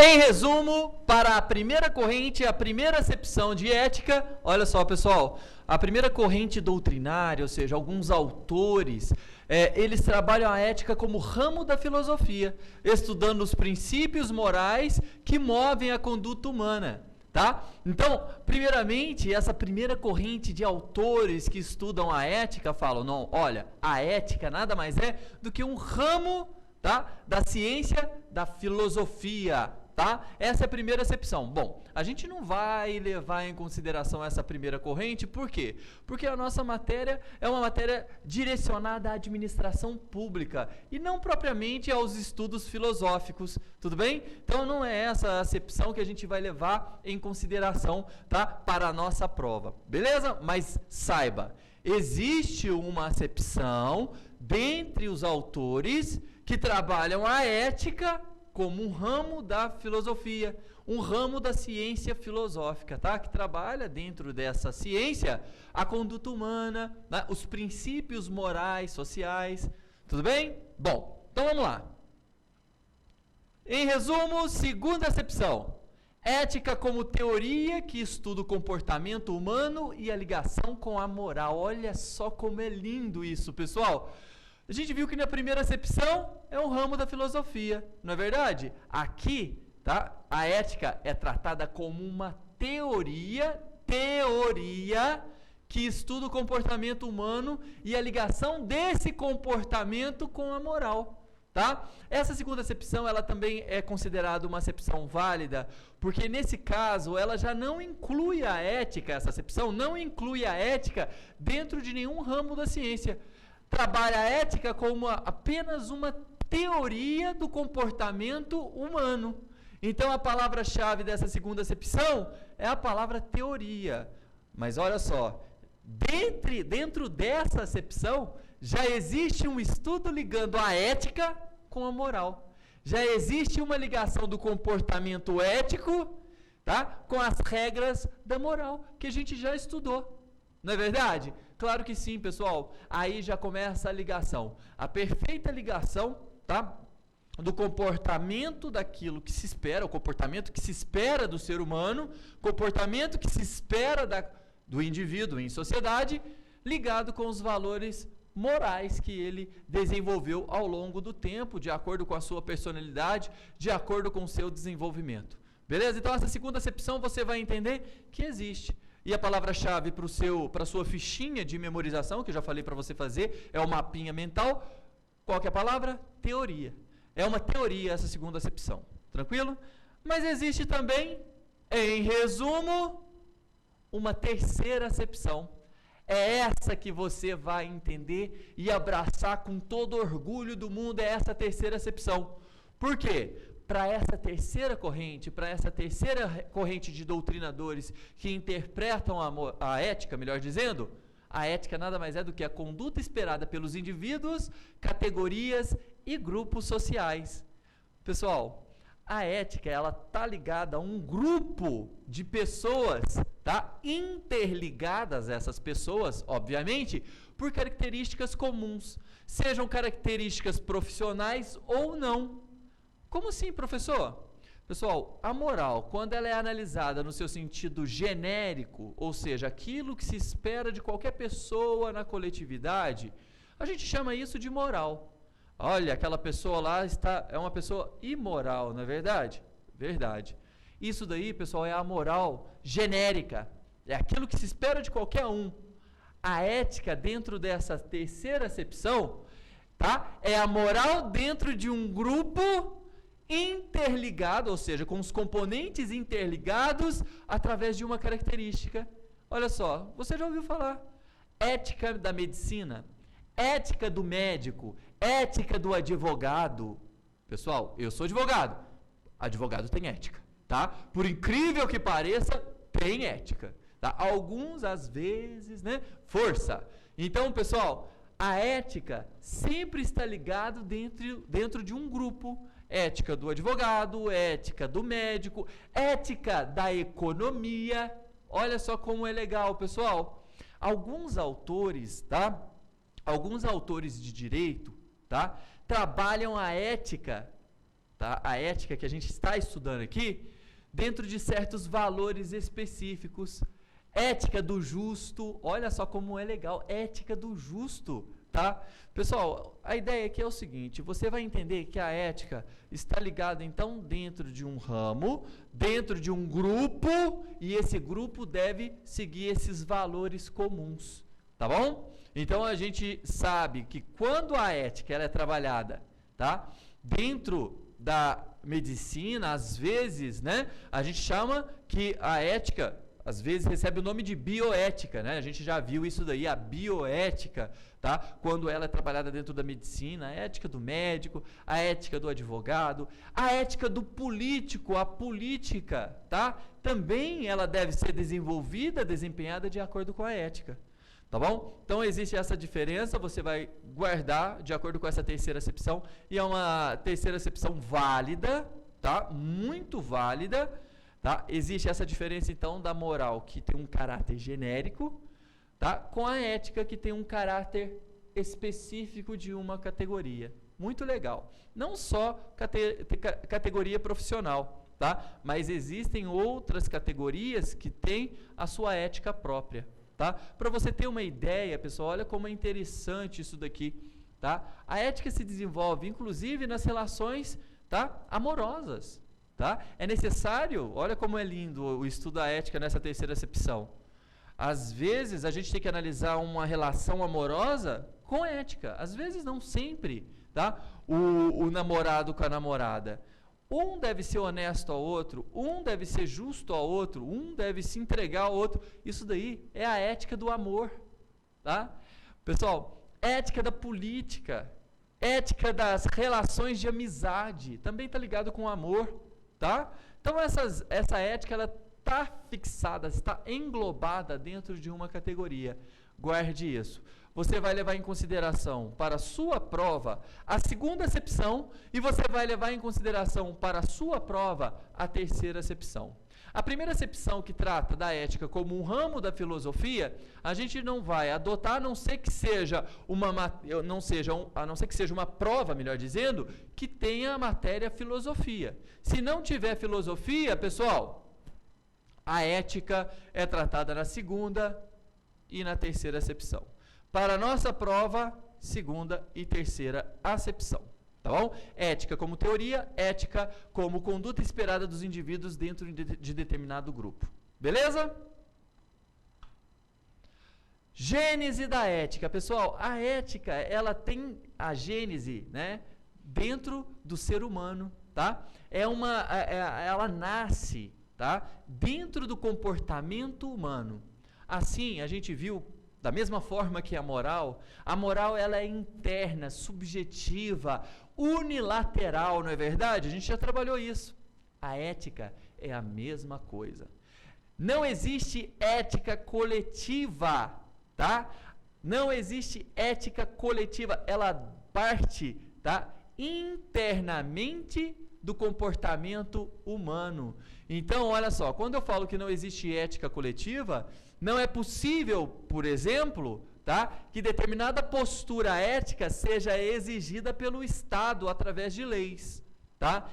Em resumo, para a primeira corrente, a primeira acepção de ética, olha só, pessoal, a primeira corrente doutrinária, ou seja, alguns autores, eles trabalham a ética como ramo da filosofia, estudando os princípios morais que movem a conduta humana. Tá? Então, primeiramente, essa primeira corrente de autores que estudam a ética falam, não, olha, a ética nada mais é do que um ramo, tá, da ciência da filosofia. Tá? Essa é a primeira acepção. Bom, a gente não vai levar em consideração essa primeira corrente, por quê? Porque a nossa matéria é uma matéria direcionada à administração pública e não propriamente aos estudos filosóficos, tudo bem? Então não é essa a acepção que a gente vai levar em consideração, tá? Para a nossa prova, beleza? Mas saiba, existe uma acepção dentre os autores que trabalham a ética como um ramo da filosofia, um ramo da ciência filosófica, tá? Que trabalha dentro dessa ciência a conduta humana, né? Os princípios morais, sociais, tudo bem? Bom, então vamos lá. Em resumo, segunda acepção, ética como teoria que estuda o comportamento humano e a ligação com a moral. Olha só como é lindo isso, pessoal. A gente viu que na primeira acepção é um ramo da filosofia, não é verdade? Aqui, tá? A ética é tratada como uma teoria que estuda o comportamento humano e a ligação desse comportamento com a moral, tá? Essa segunda acepção, ela também é considerada uma acepção válida, porque nesse caso ela já não inclui a ética, essa acepção não inclui a ética dentro de nenhum ramo da ciência. Trabalha a ética como apenas uma teoria do comportamento humano. Então, a palavra-chave dessa segunda acepção é a palavra teoria. Mas olha só, dentro dessa acepção, já existe um estudo ligando a ética com a moral. Já existe uma ligação do comportamento ético, tá, com as regras da moral, que a gente já estudou. Não é verdade? Claro que sim, pessoal. Aí já começa a ligação. A perfeita ligação, tá? Do comportamento daquilo que se espera, o comportamento que se espera do ser humano, comportamento que se espera do indivíduo em sociedade, ligado com os valores morais que ele desenvolveu ao longo do tempo, de acordo com a sua personalidade, de acordo com o seu desenvolvimento. Beleza? Então, essa segunda acepção você vai entender que existe. E a palavra-chave para a sua fichinha de memorização, que eu já falei para você fazer, é o mapinha mental. Qual que é a palavra? Teoria. É uma teoria essa segunda acepção. Tranquilo? Mas existe também, em resumo, uma terceira acepção. É essa que você vai entender e abraçar com todo orgulho do mundo, é essa terceira acepção. Por quê? Para essa terceira corrente de doutrinadores que interpretam a ética, melhor dizendo, a ética nada mais é do que a conduta esperada pelos indivíduos, categorias e grupos sociais. Pessoal, a ética, ela tá ligada a um grupo de pessoas, tá? Interligadas essas pessoas, obviamente, por características comuns, sejam características profissionais ou não. Como assim, professor? Pessoal, a moral, quando ela é analisada no seu sentido genérico, ou seja, aquilo que se espera de qualquer pessoa na coletividade, a gente chama isso de moral. Olha, aquela pessoa lá é uma pessoa imoral, não é verdade? Verdade. Isso daí, pessoal, é a moral genérica. É aquilo que se espera de qualquer um. A ética, dentro dessa terceira acepção, tá? É a moral dentro de um grupo interligado, ou seja, com os componentes interligados através de uma característica. Olha só, você já ouviu falar? Ética da medicina, ética do médico, ética do advogado. Pessoal, eu sou advogado. Advogado tem ética, tá? Por incrível que pareça, tem ética, tá? Alguns, às vezes, né? Força. Então, pessoal, a ética sempre está ligado dentro de um grupo. Ética do advogado, ética do médico, ética da economia. Olha só como é legal, pessoal. Alguns autores, tá? Alguns autores de direito, tá? Trabalham a ética tá? A ética que a gente está estudando aqui, dentro de certos valores específicos. Ética do justo, olha só como é legal, ética do justo, tá? Pessoal, a ideia aqui é o seguinte, você vai entender que a ética está ligada então dentro de um ramo, dentro de um grupo, e esse grupo deve seguir esses valores comuns, tá bom? Então a gente sabe que quando a ética ela é trabalhada, tá? Dentro da medicina, às vezes, né, a gente chama que a ética às vezes recebe o nome de bioética, né? A gente já viu isso daí, a bioética, tá? Quando ela é trabalhada dentro da medicina, a ética do médico, a ética do advogado, a ética do político, a política, tá? Também ela deve ser desenvolvida, desempenhada de acordo com a ética, tá bom? Então existe essa diferença, você vai guardar de acordo com essa terceira acepção, e é uma terceira acepção válida, tá? Muito válida. Tá? Existe essa diferença, então, da moral, que tem um caráter genérico, tá? Com a ética, que tem um caráter específico de uma categoria. Muito legal. Não só categoria profissional, tá? Mas existem outras categorias que têm a sua ética própria. Tá? Para você ter uma ideia, pessoal, olha como é interessante isso daqui. Tá? A ética se desenvolve, inclusive, nas relações, tá? Amorosas. Tá? É necessário, olha como é lindo o estudo da ética nessa terceira acepção. Às vezes a gente tem que analisar uma relação amorosa com ética, às vezes não sempre, tá? O namorado com a namorada. Um deve ser honesto ao outro, um deve ser justo ao outro, um deve se entregar ao outro. Isso daí é a ética do amor, tá? Pessoal, ética da política, ética das relações de amizade, também está ligado com o amor. Tá? Então essa ética ela está fixada, está englobada dentro de uma categoria. Guarde isso. Você vai levar em consideração para a sua prova a segunda acepção e você vai levar em consideração para a sua prova a terceira acepção. A primeira acepção, que trata da ética como um ramo da filosofia, a gente não vai adotar, a não ser que seja uma prova, melhor dizendo, que tenha a matéria filosofia. Se não tiver filosofia, pessoal, a ética é tratada na segunda e na terceira acepção. Para a nossa prova, segunda e terceira acepção. Tá bom? Ética como teoria, ética como conduta esperada dos indivíduos dentro de determinado grupo. Beleza? Gênese da ética. Pessoal, a ética, ela tem a gênese, né, dentro do ser humano, tá? Ela nasce, tá, dentro do comportamento humano. Assim, a gente viu, da mesma forma que a moral ela é interna, subjetiva, unilateral, não é verdade? A gente já trabalhou isso. A ética é a mesma coisa. Não existe ética coletiva, tá? Não existe ética coletiva, ela parte, tá, internamente do comportamento humano. Então, olha só, quando eu falo que não existe ética coletiva, não é possível, por exemplo, tá, que determinada postura ética seja exigida pelo Estado através de leis, tá?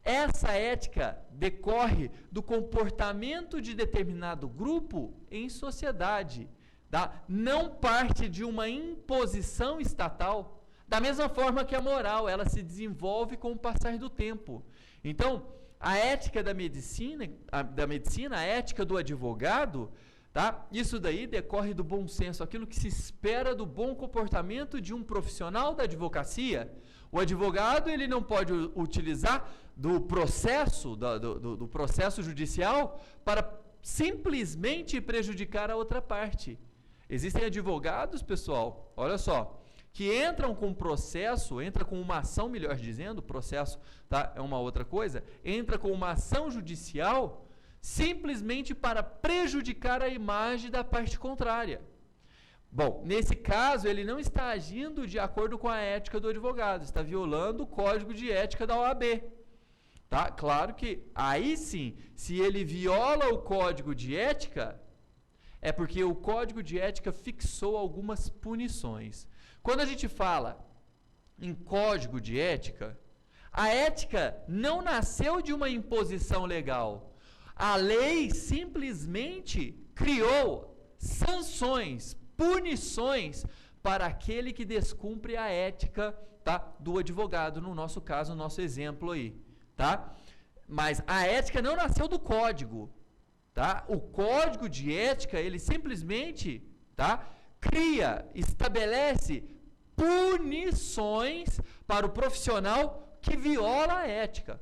Essa ética decorre do comportamento de determinado grupo em sociedade, tá? Não parte de uma imposição estatal. Da mesma forma que a moral, ela se desenvolve com o passar do tempo. Então, a ética da medicina, a ética do advogado, tá? Isso daí decorre do bom senso, aquilo que se espera do bom comportamento de um profissional da advocacia. O advogado, ele não pode utilizar do processo, do processo judicial para simplesmente prejudicar a outra parte. Existem advogados, pessoal, olha só, que entram com processo, entra com uma ação, melhor dizendo, processo, tá, é uma outra coisa, entra com uma ação judicial simplesmente para prejudicar a imagem da parte contrária. Bom, nesse caso, ele não está agindo de acordo com a ética do advogado, está violando o código de ética da OAB. Tá? Claro que, aí sim, se ele viola o código de ética, é porque o código de ética fixou algumas punições. Quando a gente fala em código de ética, A ética não nasceu de uma imposição legal. A lei simplesmente criou sanções, punições para aquele que descumpre a ética, tá, do advogado, no nosso caso, no nosso exemplo aí, tá? Mas a ética não nasceu do código, tá? O código de ética, ele simplesmente, tá, cria, estabelece punições para o profissional que viola a ética,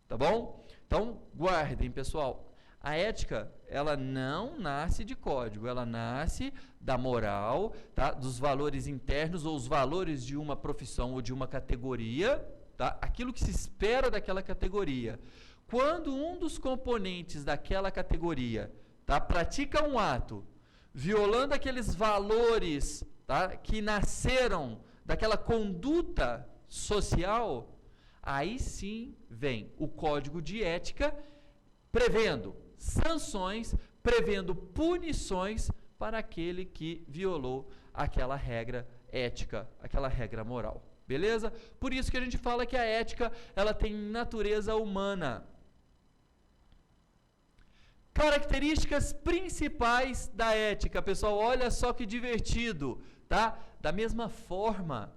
tá bom? Então, guardem, pessoal. A ética, ela não nasce de código, ela nasce da moral, tá? Dos valores internos ou os valores de uma profissão ou de uma categoria, tá? Aquilo que se espera daquela categoria. Quando um dos componentes daquela categoria, tá, pratica um ato violando aqueles valores, tá, que nasceram daquela conduta social, aí sim vem o código de ética prevendo sanções, prevendo punições para aquele que violou aquela regra ética, aquela regra moral. Beleza? Por isso que a gente fala que a ética, ela tem natureza humana. Características principais da ética, pessoal, olha só que divertido, tá? Da mesma forma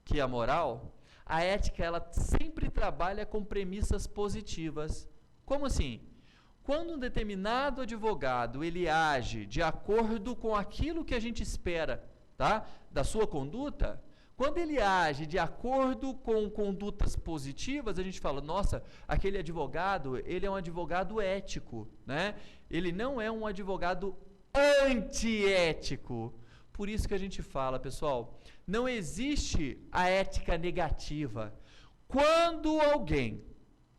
que a moral, a ética, ela sempre trabalha com premissas positivas. Como assim? Quando um determinado advogado, ele age de acordo com aquilo que a gente espera, tá, da sua conduta, quando ele age de acordo com condutas positivas, a gente fala, nossa, aquele advogado, ele é um advogado ético, né? Ele não é um advogado antiético. Por isso que a gente fala, pessoal, não existe a ética negativa. Quando alguém,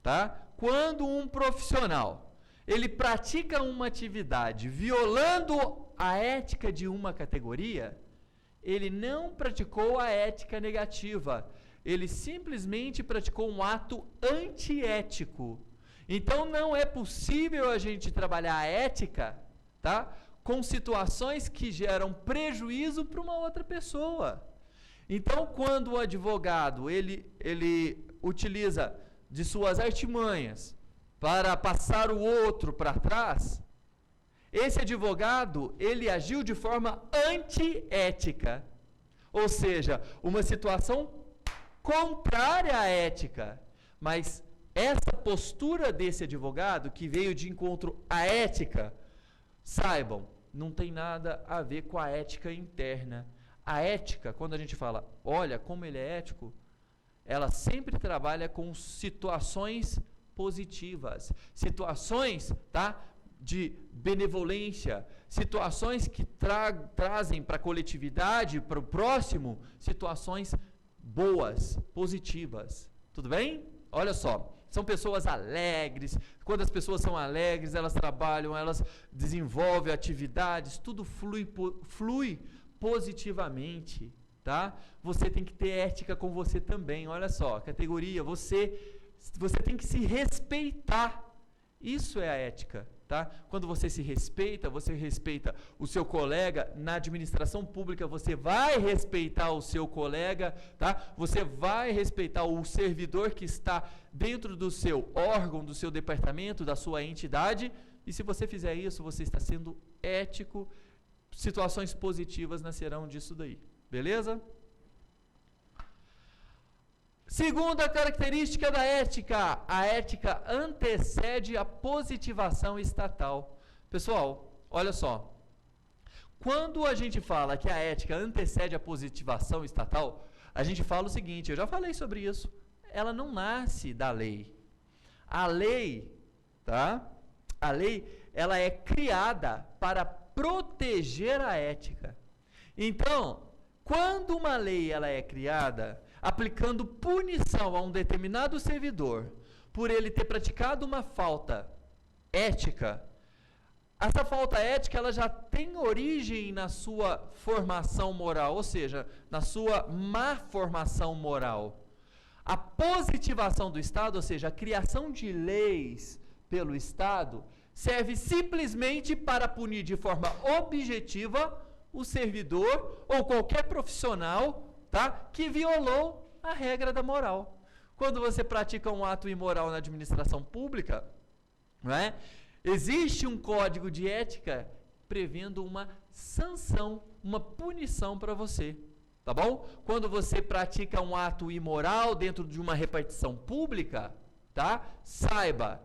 tá? Quando um profissional, ele pratica uma atividade violando a ética de uma categoria, ele não praticou a ética negativa. Ele simplesmente praticou um ato antiético. Então não é possível a gente trabalhar a ética, tá, com situações que geram prejuízo para uma outra pessoa. Então, quando o advogado ele utiliza de suas artimanhas para passar o outro para trás, esse advogado, ele agiu de forma antiética, ou seja, uma situação contrária à ética. Mas essa postura desse advogado, que veio de encontro à ética, saibam, não tem nada a ver com a ética interna. A ética, quando a gente fala, olha como ele é ético, ela sempre trabalha com situações positivas, situações, tá, de benevolência, situações que trazem para a coletividade, para o próximo, situações boas, positivas. Tudo bem? Olha só, são pessoas alegres. Quando as pessoas são alegres, elas trabalham, elas desenvolvem atividades, tudo flui positivamente, tá? Você tem que ter ética com você também. Olha só, categoria, você tem que se respeitar. Isso é a ética. Tá? Quando você respeita o seu colega. Na administração pública, você vai respeitar o seu colega, tá? Você vai respeitar o servidor que está dentro do seu órgão, do seu departamento, da sua entidade, e se você fizer isso, você está sendo ético. Situações positivas nascerão disso daí, beleza? Segunda característica da ética, a ética antecede a positivação estatal. Pessoal, olha só, quando a gente fala que a ética antecede a positivação estatal, a gente fala o seguinte, eu já falei sobre isso, ela não nasce da lei. A lei, tá? A lei, ela é criada para proteger a ética. Então, quando uma lei ela é criada aplicando punição a um determinado servidor por ele ter praticado uma falta ética, essa falta ética ela já tem origem na sua formação moral, ou seja, na sua má formação moral. A positivação do Estado, ou seja, a criação de leis pelo Estado, serve simplesmente para punir de forma objetiva o servidor ou qualquer profissional, tá, que violou a regra da moral. Quando você pratica um ato imoral na administração pública, não é? Existe um código de ética prevendo uma sanção, uma punição para você, tá bom? Quando você pratica um ato imoral dentro de uma repartição pública, tá? Saiba,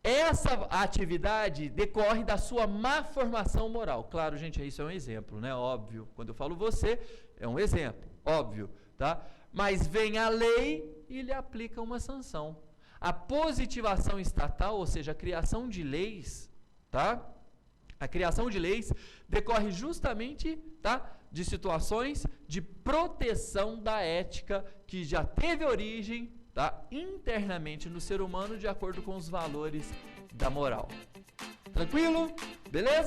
essa atividade decorre da sua má formação moral. Claro, gente, isso é um exemplo, né? Óbvio. Quando eu falo você, é um exemplo, óbvio, tá? Mas vem a lei e lhe aplica uma sanção. A positivação estatal, ou seja, a criação de leis, tá? A criação de leis decorre justamente, tá, de situações de proteção da ética que já teve origem, tá, internamente no ser humano de acordo com os valores da moral. Tranquilo? Beleza?